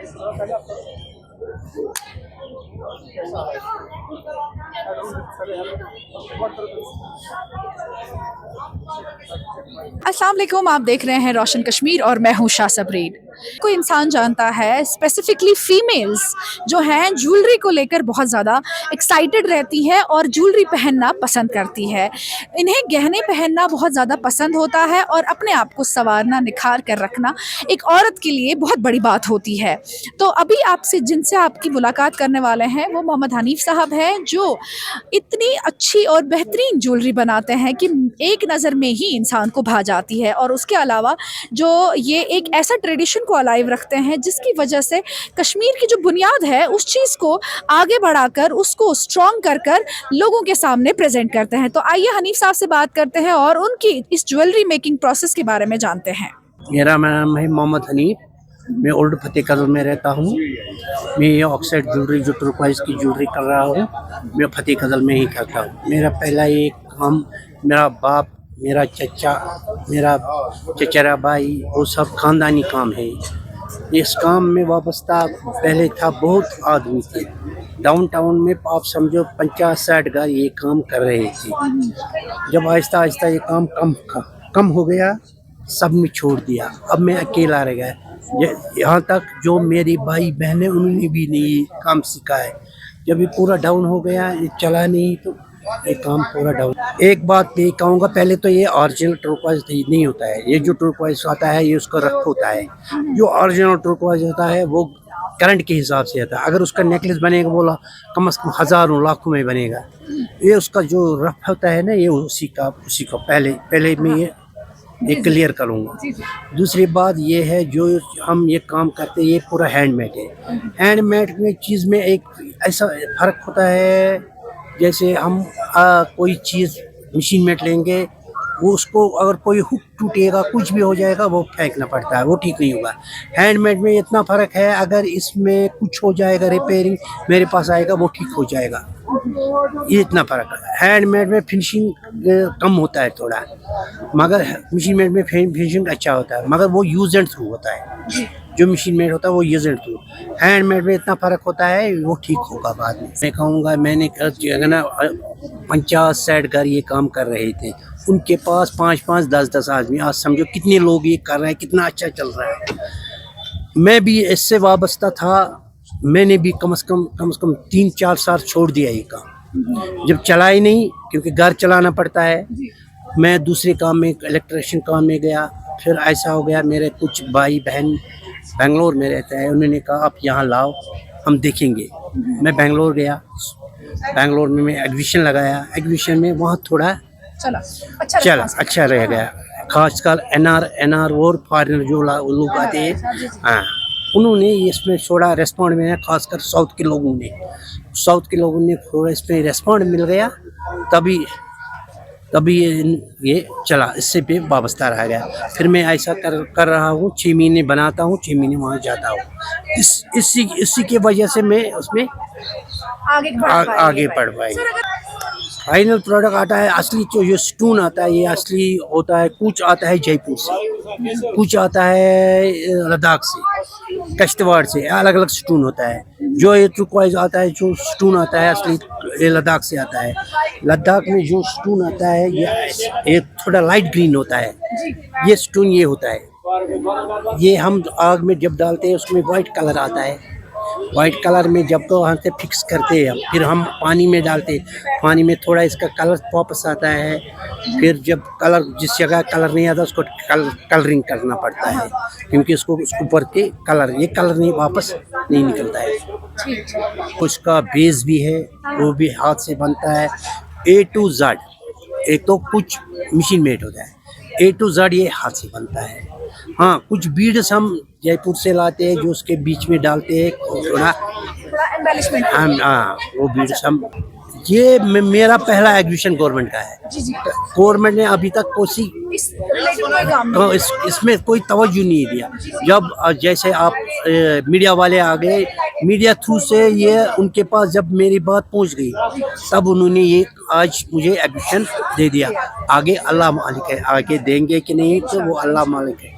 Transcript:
अस्सलाम वालेकुम, आप देख रहे हैं रोशन कश्मीर और मैं हूँ शाह सबरीन। कोई इंसान जानता है स्पेसिफिकली फीमेल्स जो हैं ज्वेलरी को लेकर बहुत ज़्यादा एक्साइटेड रहती है और ज्वेलरी पहनना पसंद करती है। इन्हें गहने पहनना बहुत ज़्यादा पसंद होता है और अपने आप को संवारना, निखार कर रखना एक औरत के लिए बहुत बड़ी बात होती है। तो अभी आपसे जिनसे आपकी मुलाकात करने वाले हैं वो मोहम्मद हनीफ साहब हैं, जो इतनी अच्छी और बेहतरीन ज्वेलरी बनाते हैं कि एक नज़र में ही इंसान को भा जाती है। और उसके अलावा जो ये एक ऐसा ट्रेडिशन को अलाइव रखते हैं जिसकी वजह से कश्मीर की जो बुनियाद है उस चीज़ को आगे बढ़ाकर उसको स्ट्रॉन्ग कर कर लोगों के सामने प्रेजेंट करते हैं। तो आइए हनीफ साहब से बात करते हैं और उनकी इस ज्वेलरी मेकिंग प्रोसेस के बारे में जानते हैं। मेरा नाम है मोहम्मद हनीफ, मैं ओल्ड फतेह कदल में रहता हूँ। मैं ये ऑक्साइड ज्वेलरी जो टर्क्वाइज की ज्वेलरी कर रहा हूँ, मैं फतेह कदल में ही करता हूँ। मेरा पहला एक काम, मेरा बाप, मेरा चचा, मेरा चचेरा भाई, वो सब खानदानी काम है। इस काम में वाबस्ता पहले था, बहुत आदमी थे डाउन टाउन में, आप समझो 50-60 घर ये काम कर रहे थे। जब आहिस्ता आहिस्ता ये काम कम हो गया, सब ने छोड़ दिया, अब मैं अकेला रह गया। यहाँ तक जो मेरी भाई बहनें उन्होंने भी नहीं काम सीखा है। जब ये पूरा डाउन हो गया, ये चला नहीं, तो ये काम पूरा डाउन। एक बात मैं कहूँगा, पहले तो ये ओरिजिनल टर्क्वाइज नहीं होता है। ये जो टर्क्वाइज आता है ये उसका रख होता है। जो ओरिजिनल टर्क्वाइज होता है वो करंट के हिसाब से आता है। अगर उसका नेकलेस बनेगा वो कम से कम हज़ारों लाखों में बनेगा। ये उसका जो रफ होता है ना, ये उसी का पहले मैं ये क्लियर करूँगा। दूसरी बात ये है, जो हम ये काम करते हैं ये पूरा हैंडमेड है। हैंडमेड में चीज़ में एक ऐसा फ़र्क होता है, जैसे हम कोई चीज़ मशीन मेड लेंगे, वो उसको अगर कोई हुक टूटेगा, कुछ भी हो जाएगा, वो फेंकना पड़ता है, वो ठीक नहीं होगा। हैंडमेड में इतना फ़र्क है, अगर इसमें कुछ हो जाएगा, रिपेयरिंग मेरे पास आएगा, वो ठीक हो जाएगा। ये इतना फ़र्क है। हैंडमेड में फिनिशिंग कम होता है थोड़ा, मगर मशीन मेड में फिनिशिंग अच्छा होता है, मगर वो यूज एंड थ्रू होता है। जो मशीन मेड होता है वो यूज एंड थ्रू। हैंडमेड में इतना फ़र्क होता है, वो ठीक होगा बाद में। मैं कहूँगा, मैंने ना 50-60 घर ये काम कर रहे थे, उनके पास 5-5, 10-10 आदमी। आज समझो कितने लोग ये कर रहे हैं, कितना अच्छा चल रहा है। मैं भी इससे वाबस्ता था, मैंने भी कम से कम 3-4 साल छोड़ दिया ये काम। जब चला ही नहीं, क्योंकि घर चलाना पड़ता है, मैं दूसरे काम में, इलेक्ट्रिशियन काम में गया। फिर ऐसा हो गया, मेरे कुछ भाई बहन बेंगलोर में रहते हैं, उन्होंने कहा आप यहाँ लाओ, हम देखेंगे। मैं बेंगलोर गया, बेंगलोर में मैं एग्जीबिशन लगाया। एग्जीबिशन में वहाँ थोड़ा चला अच्छा रह गया। खासकर एनआर और फॉरेनर जो लोग आते हैं, हाँ, उन्होंने इसमें थोड़ा रेस्पॉन्ड में, खासकर साउथ के लोगों ने थोड़ा इसमें रेस्पॉन्ड मिल गया, तभी ये चला, इससे पे वाबस्ता रह गया। फिर मैं ऐसा कर रहा हूँ, 6 महीने बनाता हूँ, 6 महीने वहाँ जाता हूँ। इसी की वजह से मैं उसमें आगे बढ़ पाई। फाइनल प्रोडक्ट आता है असली, जो ये स्टोन आता है ये असली होता है। कुछ आता है जयपुर से, कुछ आता है लद्दाख से, कश्तवाड़ से, अलग अलग स्टोन होता है। जो ये टर्क्वाइज आता है, जो स्टोन आता है असली, ये लद्दाख से आता है। लद्दाख में जो स्टोन आता है ये थोड़ा लाइट ग्रीन होता है। ये स्टोन ये होता है, ये हम आग में जब डालते हैं उसमें वाइट कलर आता है। वाइट कलर में जब तो वहाँ से फिक्स करते हैं, फिर हम पानी में डालते हैं, पानी में थोड़ा इसका कलर वापस आता है। फिर जब कलर, जिस जगह कलर नहीं आता उसको कलरिंग करना पड़ता है, क्योंकि उसको ऊपर के ये कलर नहीं वापस नहीं निकलता है। उसका बेस भी है, वो भी हाथ से बनता है। A to Z, एक तो कुछ मशीन मेड होता है, A to Z ये हाथ से बनता है। हाँ, कुछ बीड्स हम जयपुर से लाते हैं, जो उसके बीच में डालते हैं थोड़ा एम्बेलिशमेंट। हाँ, वो बीड्स हम, ये मेरा पहला एग्जीबिशन गवर्नमेंट का है। गवर्नमेंट ने अभी तक इसमें कोई तवज्जो नहीं दिया। जब जैसे आप मीडिया वाले आ गए, मीडिया थ्रू से ये उनके पास जब मेरी बात पहुंच गई, तब उन्होंने ये आज मुझे एग्जीबिशन दे दिया। आगे अल्लाह मालिक है, आगे देंगे कि नहीं तो वो अल्लाह मालिक है।